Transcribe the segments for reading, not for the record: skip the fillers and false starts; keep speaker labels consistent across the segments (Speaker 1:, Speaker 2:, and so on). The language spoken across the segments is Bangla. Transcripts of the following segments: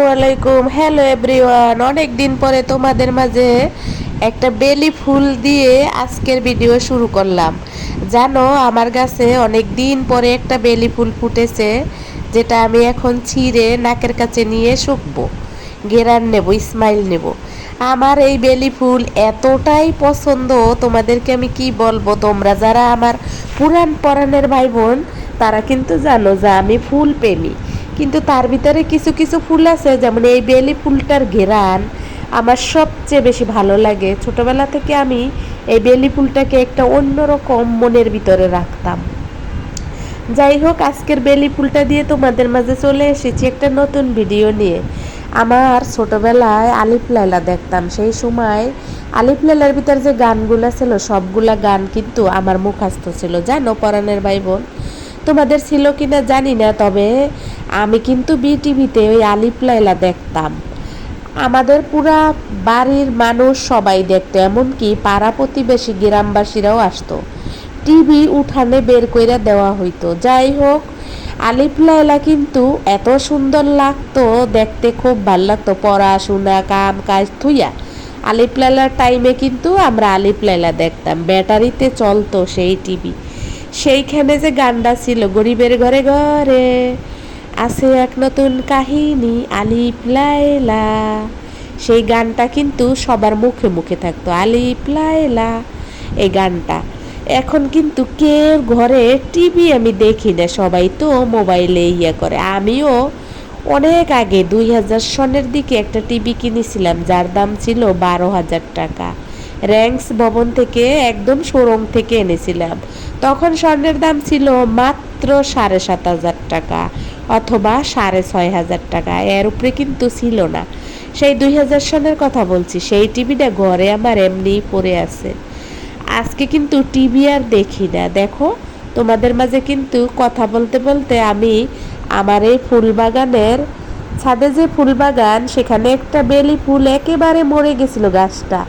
Speaker 1: ওয়ালাইকুম হ্যালো এভরিওয়ান, অনেক দিন পরে তোমাদের মাঝে একটা বেলি ফুল দিয়ে আজকের ভিডিও শুরু করলাম। জানো, আমার গাছে অনেক দিন পরে একটা বেলি ফুল ফুটেছে, যেটা আমি এখন ছিঁড়ে নাকের কাছে নিয়ে শুকবো, ঘেরান নেব, স্মাইল নেব। আমার এই বেলি ফুল এতটাই পছন্দ, তোমাদেরকে আমি কি বলবো। তোমরা যারা আমার পুরান পরাণের ভাই বোন, তারা কিন্তু জানো যে আমি ফুল প্রেমী। কিন্তু তার ভিতরে কিছু কিছু ফুল আছে, যেমন এই বেলি ফুলটার ঘেরান আমার সবচেয়ে বেশি ভালো লাগে। ছোটবেলা থেকে আমি এই বেলি ফুলটাকে একটা অন্যরকম মনের ভিতরে রাখতাম। যাই হোক, আজকের বেলি ফুলটা দিয়ে তোমাদের মাঝে চলে এসেছি একটা নতুন ভিডিও নিয়ে। আমার ছোটবেলায় আলিফ লায়লা দেখতাম, সেই সময় আলিফ লায়লার ভিতর যে গানগুলা ছিল সবগুলা গান কিন্তু আমার মুখস্থ ছিল, জানো পরাণের ভাই বোন। তোমাদের ছিল কিনা জানি না, তবে আমি কিন্তু বিটিভিতে ওই আলিফ লায়লা দেখতাম। আমাদের পুরা বাড়ির মানুষ সবাই দেখতো, এমনকি পাড়া প্রতিবেশী গ্রামবাসীরাও আসতো। টিভি উঠানে বের কইরা দেওয়া হইতো। যাই হোক, আলিফ লায়লা কিন্তু এত সুন্দর লাগতো দেখতে, খুব ভাল লাগতো। পড়াশোনা কাম কাজ থুইয়া আলিফ লায়লার টাইমে কিন্তু আমরা আলিফ লায়লা দেখতাম। ব্যাটারিতে চলতো সেই টিভি। সেইখানে যে গানটা ছিল, গরিবের ঘরে ঘরে আছে এক নতুন কাহিনী আলিফ লায়লা, সেই গানটা কিন্তু সবার মুখে মুখে থাকতো, আলিফ লায়লা এই গানটা। এখন কিন্তু কেউ ঘরে টিভি আমি দেখি না, সবাই তো মোবাইলে ইয়ে করে। আমিও অনেক আগে 2000 সনের দিকে একটা টিভি কিনেছিলাম, যার দাম ছিল 12,000 টাকা। র্যাঙ্কস ভবন থেকে, একদম শোরুম থেকে এনেছিলাম। তখন স্বর্ণের দাম ছিল মাত্র 7,500 টাকা অথবা 6,500 টাকা, এর উপরে কিন্তু ছিল না। সেই 2000 সনের কথা বলছি। সেই টিভিটা ঘরে আমার এমনিই পড়ে আছে। আজকে কিন্তু টিভি আর দেখি না। দেখো, তোমাদের মাঝে কিন্তু কথা বলতে বলতে আমি আমার এই ফুল বাগানের ছাদে যে ফুল বাগান, সেখানে একটা বেলি ফুল একেবারে মরে গেছিল গাছটা।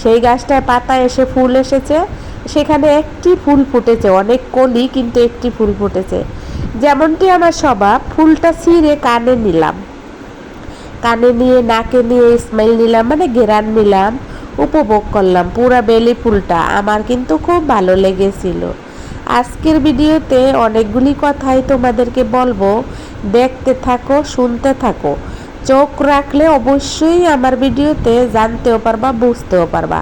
Speaker 1: সেই গাছটায় পাতা এসে ফুল এসেছে, সেখানে একটি ফুল ফুটেছে, অনেক কলি কিন্তু একটি ফুল ফুটেছে। যেমনটি আমার স্বভাব, ফুলটা ছিঁড়ে কানে নিলাম, কানে নিয়ে নাকে নিয়ে স্মেল নিলাম, মানে ঘেরান নিলাম, উপভোগ করলাম পুরা বেলি ফুলটা। আমার কিন্তু খুব ভালো লেগেছিল। আজকের ভিডিওতে অনেকগুলি কথাই তোমাদেরকে বলবো, দেখতে থাকো, শুনতে থাকো। চোখ রাখলে অবশ্যই আমার ভিডিওতে জানতেও পারবা, বুঝতেও পারবা।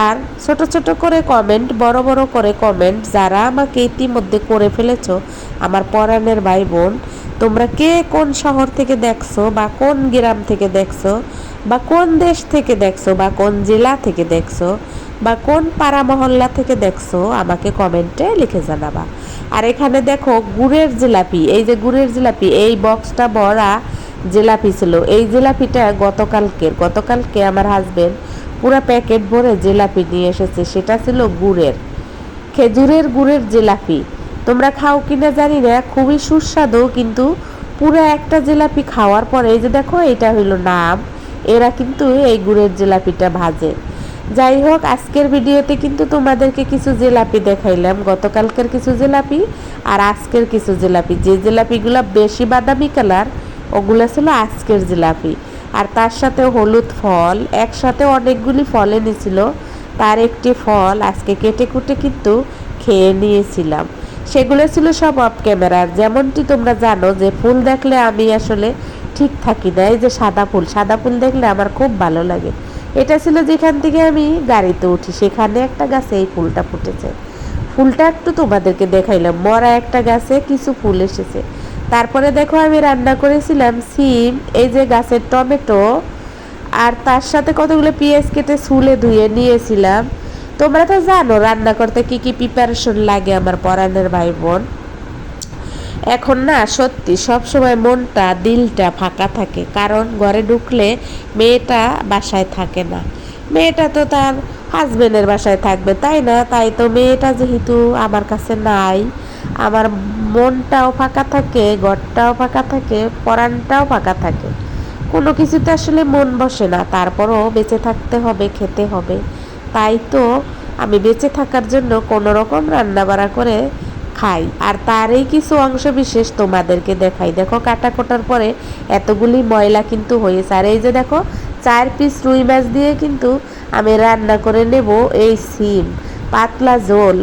Speaker 1: আর ছোট ছোট করে কমেন্ট, বড় বড় করে কমেন্ট যারা আমাকে ইতিমধ্যে করে ফেলেছো, আমার পরাণের ভাই বোন, তোমরা কে কোন শহর থেকে দেখছো, বা কোন গ্রাম থেকে দেখছো, বা কোন দেশ থেকে দেখছো, বা কোন জেলা থেকে দেখছো, বা কোন পাড়া মহল্লা থেকে দেখছো, আমাকে কমেন্টে লিখে জানাবা। আর এখানে দেখো গুড়ের জিলাপি, এই যে গুড়ের জিলাপি, এই বক্সটা ভরা জিলাপি ছিল। এই জিলাপিটা গতকালকে আমার হাজবেন্ড পুরো প্যাকেট ভরে জিলাপি নিয়ে এসেছে। সেটা ছিল গুড়ের, খেজুরের গুড়ের জিলাপি। তোমরা খাও কিনা জানি না, খুবই সুস্বাদু। কিন্তু পুরো একটা জিলাপি খাওয়ার পরে, এই যে দেখো, এটা হইল নাম, এরা কিন্তু এই গুড়ের জিলাপিটা ভাজে। যাই হোক, আজকের ভিডিওতে কিন্তু তোমাদেরকে কিছু জিলাপি দেখাইলাম, গতকালকের কিছু জিলাপি আর আজকের কিছু জিলাপি। যে জিলাপিগুলো বেশি বাদামি কালার, ওগুলো ছিল আজকের জিলাপি। আর তার সাথে হলুদ ফল, একসাথে অনেকগুলি ফল এনেছিল, তার একটি ফল আজকে কেটে কুটে কিন্তু খেয়ে নিয়েছিলাম। সেগুলো ছিল সব অফ ক্যামেরার। যেমনটি তোমরা জানো যে ফুল দেখলে আমি আসলে ঠিক থাকি না। এই যে সাদা ফুল দেখলে আমার খুব ভালো লাগে। এটা ছিল যেখান থেকে আমি গাড়িতে উঠি, সেখানে একটা গাছে এই ফুলটা ফুটেছে। ফুলটা একটু তোমাদেরকে দেখাইলাম, মরা একটা গাছে কিছু ফুল এসেছে। তারপরে দেখো, আমি রান্না করেছিলাম সিম, এই যে গাছের টমেটো, আর তার সাথে কতগুলো পেঁয়াজ কেটে ছুলে ধুয়ে নিয়েছিলাম। তোমরা তো জানো রান্না করতে কি কি প্রিপারেশন লাগে আমার পরাণের ভাই বোন। এখন না সত্যি সবসময় মনটা, দিলটা ফাঁকা থাকে, কারণ ঘরে ঢুকলে মেয়েটা বাসায় থাকে না। মেয়েটা তো তার হাজবেন্ডের বাসায় থাকবে, তাই না? তাই তো মেয়েটা যেহেতু আমার কাছে নাই, আমার মনটাও ফাঁকা থাকে, ঘরটাও ফাঁকা থাকে, পরাণটাও ফাঁকা থাকে। কোনো কিছুতে আসলে মন বসে না। তারপরও বেঁচে থাকতে হবে, খেতে হবে। তাই তো আমি বেঁচে থাকার জন্য কোনো রকম রান্না বাড়া করে খাই, আর তারই কিছু অংশ বিশেষ তোমাদেরকে দেখাই। দেখো কাটা কোটার পরে এতগুলি ময়লা কিন্তু হয়েছে। আর এই যে দেখো 4 পিস রুই মাছ দিয়ে কিন্তু আমি রান্না করে নেব এই সিম পাতলা ঝোল।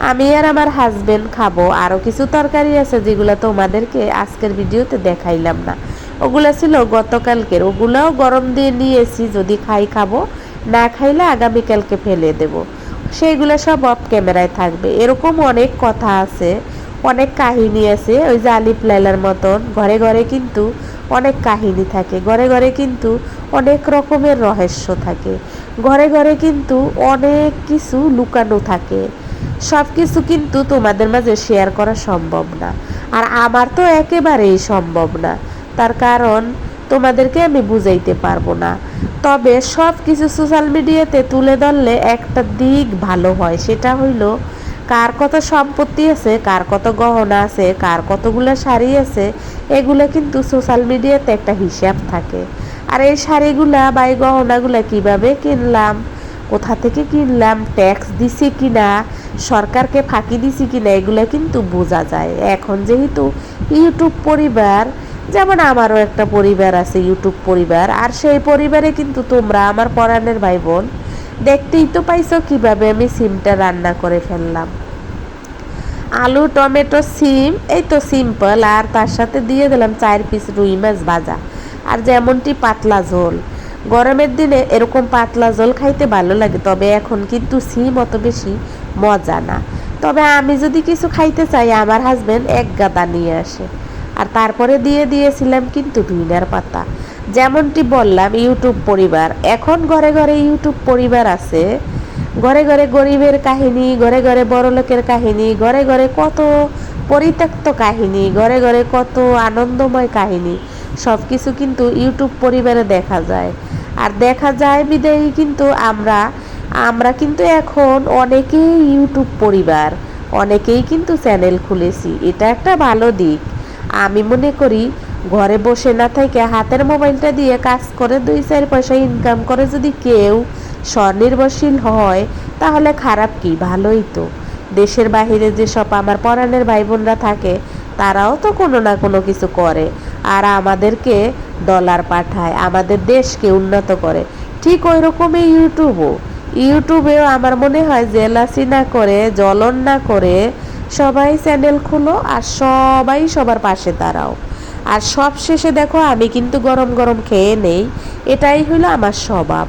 Speaker 1: আমি আর আমার হাজবেন্ড খাবো। আরও কিছু তরকারি আছে যেগুলো তোমাদেরকে আজকের ভিডিওতে দেখাইলাম না, ওগুলো ছিল গতকালকের, ওগুলোও গরম দিয়ে নিয়েছি, যদি খাই খাবো, না খাইলে আগামীকালকে ফেলে দেব। সেইগুলো সব অফ ক্যামেরায় থাকবে। এরকম অনেক কথা আছে, অনেক কাহিনী আছে। ওই যে আলিফ লাইলার মতন ঘরে ঘরে কিন্তু অনেক কাহিনী থাকে, ঘরে ঘরে কিন্তু অনেক রকমের রহস্য থাকে, ঘরে ঘরে কিন্তু অনেক কিছু লুকানো থাকে। সব কিছু কিন্তু তোমাদের মাঝে শেয়ার করা সম্ভব না, আর আমার তো একেবারেই সম্ভব না। তার কারণ তোমাদেরকে আমি বুঝাইতে পারবো না। তবে সব কিছু সোশ্যাল মিডিয়াতে তুলে ধরলে একটা দিক ভালো হয়, সেটা হইল কার কত সম্পত্তি আছে, কার কত গহনা আছে, কার কতগুলো শাড়ি আছে, এগুলো কিন্তু সোশ্যাল মিডিয়াতে একটা হিসাব থাকে। আর এই শাড়িগুলা বা এই গহনাগুলা কীভাবে কিনলাম, কোথা থেকে কিনলাম, ট্যাক্স দিছি কিনা, সরকারকে ফাঁকি দিছি কিনা, এগুলো কিন্তু বোঝা যায়। এখন যেহেতু ইউটিউব পরিবার, যেমন আমারও একটা পরিবার আছে ইউটিউব পরিবার, আর সেই পরিবারে কিন্তু তোমরা আমার পরাণের ভাই বোন দেখতেই তো পাইছো কিভাবে আমি সিমটা রান্না করে ফেললাম। আলু টমেটো সিম, এই তো সিম্পল। আর তার সাথে দিয়ে দিলাম 4 পিস রুই মাছ ভাজা, আর যেমনটি পাতলা ঝোল। গরমের দিনে এরকম পাতলা ঝোল খাইতে ভালো লাগে, তবে এখন কিন্তু সিম অত বেশি মজা না। তবে আমি যদি কিছু খাইতে চাই, আমার হাজবেন্ড এক গাদা নিয়ে আসে। আর তারপরে দিয়ে দিয়েছিলাম কিন্তু ধনিয়ার পাতা। যেমনটি বললাম ইউটিউব পরিবার, এখন ঘরে ঘরে ইউটিউব পরিবার আছে, ঘরে ঘরে গরিবের কাহিনী, ঘরে ঘরে বড়লোকের কাহিনী, ঘরে ঘরে কত পরিত্যক্ত কাহিনী, ঘরে ঘরে কত আনন্দময় কাহিনী, সব কিছু কিন্তু ইউটিউব পরিবারে দেখা যায়। আর দেখা যায় বিদায়ী কিন্তু আমরা কিন্তু এখন অনেকেই ইউটিউব পরিবার, অনেকেই কিন্তু চ্যানেল খুলেছি। এটা একটা ভালো দিক। আমি মনে করি ঘরে বসে না থেকে হাতের মোবাইলটা দিয়ে কাজ করে 2-4 পয়সা ইনকাম করে যদি কেউ স্বনির্ভরশীল হয়, তাহলে খারাপ কি, ভালোই তো। দেশের বাহিরে যেসব আমার পরাণের ভাই বোনরা থাকে, তারাও তো কোনো না কোনো কিছু করে, আর আমাদেরকে ডলার পাঠায়, আমাদের দেশকে উন্নত করে। ঠিক ওই রকমই ইউটিউবেও আমার মনে হয় জেলাসি না করে, জ্বলন না করে সবাই চ্যানেল খুলো, আর সবাই সবার পাশে দাঁড়াও। আর সব শেষে দেখো আমি কিন্তু গরম গরম খেয়ে নেই, এটাই হলো আমার স্বভাব।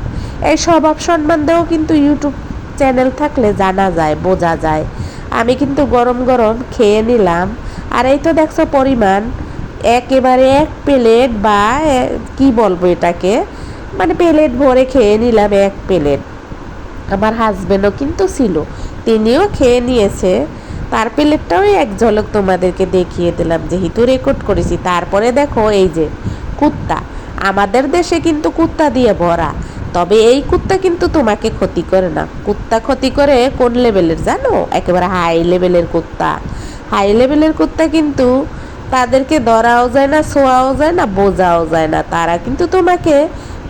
Speaker 1: এই স্বভাব সম্বন্ধেও কিন্তু ইউটিউব চ্যানেল থাকলে জানা যায়, বোঝা যায়। আমি কিন্তু গরম গরম খেয়ে নিলাম। আর এই তো দেখছো পরিমাণ, একেবারে 1 প্লেট, বা কি বলবো এটাকে, মানে প্লেট ভরে খেয়ে নিলাম 1 প্লেট। আমার হাজবেন্ডও কিন্তু ছিল, তিনিও খেয়ে নিয়েছে। তার প্লেটটাও এক ঝলক তোমাদেরকে দেখিয়ে দিলাম, যেহেতু রেকর্ড করেছি। তারপরে দেখো এই যে কুত্তা, আমাদের দেশে কিন্তু কুত্তা দিয়ে ভরা, তবে এই কুত্তা কিন্তু তোমাকে ক্ষতি করে না। কুত্তা ক্ষতি করে কোন লেভেলের জানো, একেবারে হাই লেভেলের কুত্তা। হাই লেভেলের কুত্তা কিন্তু তাদেরকে ধরাও যায় না, ছোঁয়াও যায় না, বোঝাও যায় না, তারা কিন্তু তোমাকে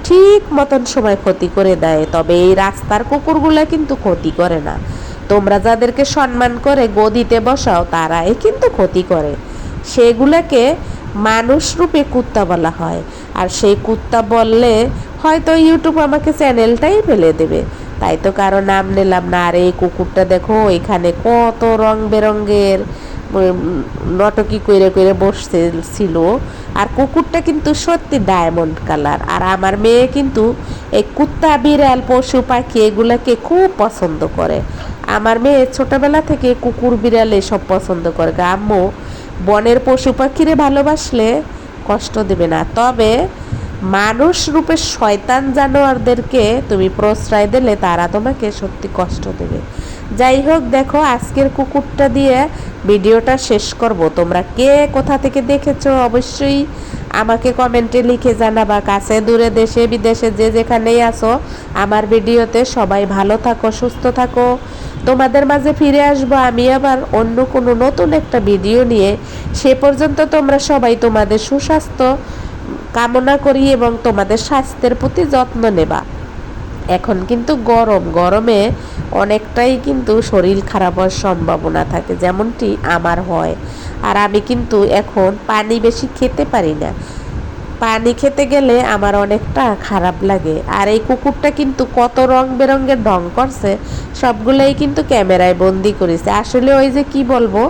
Speaker 1: ঠিক মতন সময় ক্ষতি করে দেয়। তবে এই রাস্তার কুকুরগুলা কিন্তু ক্ষতি করে না। তোমরা যাদেরকে সম্মান করে গদিতে বসাও, তারাই কিন্তু ক্ষতি করে। সেগুলোকে মানুষ রূপে কুত্তা বলা হয়। আর সেই কুত্তা বললে হয়তো ইউটিউব আমাকে চ্যানেলটাই ফেলে দেবে, তাই তো কারো নাম নিলাম না। আর এই কুকুরটা দেখো এখানে কত রং বেরঙের নটকি কইরে কইরে বসছিল। আর কুকুরটা কিন্তু সত্যি ডায়মন্ড কালার। আর আমার মেয়ে কিন্তু এই কুত্তা, বিড়াল, পশু পাখি এগুলাকে খুব পছন্দ করে। আমার মেয়ে ছোটবেলা থেকে কুকুর বিড়াল এসব পছন্দ করে। আম্মু বনের পশু পাখিরে ভালোবাসলে কষ্ট দেবে না, তবে মানুষ রূপে শয়তান জানোয়ারদেরকে তুমি প্রশ্রয় দিলে তারা তোমাকে সত্যি কষ্ট দেবে। যাই হোক, দেখো আজকের কুকুরটা দিয়ে ভিডিওটা শেষ করব। তোমরা কে কোথা থেকে দেখেছো অবশ্যই আমাকে কমেন্টে লিখে জানাবা। কাছে দূরে দেশে বিদেশে যে যেখানেই আসো, আমার ভিডিওতে সবাই ভালো থাকো, সুস্থ থাকো। তোমাদের মাঝে ফিরে আসবো আমি আবার অন্য কোনো নতুন একটা ভিডিও নিয়ে। সে পর্যন্ত তোমরা সবাই তোমাদের সুস্বাস্থ্য কামনা করি এবং তোমাদের স্বাস্থ্যের প্রতি যত্ন নেবা। এখন কিন্তু গরমে অনেকটাই কিন্তু শরীর খারাপ হওয়ার সম্ভাবনা থাকে, যেমনটি আমার হয়। আর আমি কিন্তু এখন পানি বেশি খেতে পারি না, পানি খেতে গেলে আমার অনেকটা খারাপ লাগে। আর এই কুকুরটা কিন্তু কত রং বেরঙের ঢং করছে, সবগুলোই কিন্তু ক্যামেরায় বন্দি করেছে। আসলে ওই যে কি বলবো,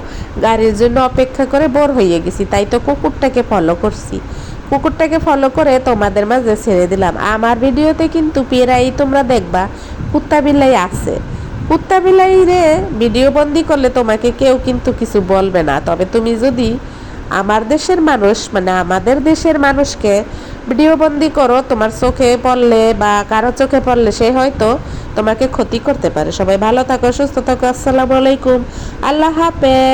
Speaker 1: গাড়ির জন্য অপেক্ষা করে বোর হয়ে গেছি, তাই তো কুকুরটাকে ফলো করছি। কুকুরটাকে ফলো করে তোমাদের মাঝে ছেড়ে দিলাম। আমার ভিডিওতে কিন্তু প্রায়ই তোমরা দেখবা কুত্তা বিলাই আছে। কুত্তা বিলাই রে ভিডিও বন্দি করলে তোমাকে কেউ কিন্তু কিছু বলবে না, তবে তুমি যদি আমার দেশের মানুষ মানে আমাদের দেশের মানুষকে ভিডিও বন্দি করো, তোমার চোখে পড়লে বা কারো চোখে পড়লে সে হয়তো তোমাকে ক্ষতি করতে পারে। সবাই ভালো থাকো, সুস্থ থাকো, আসসালামু আলাইকুম, আল্লাহ হাফেজ।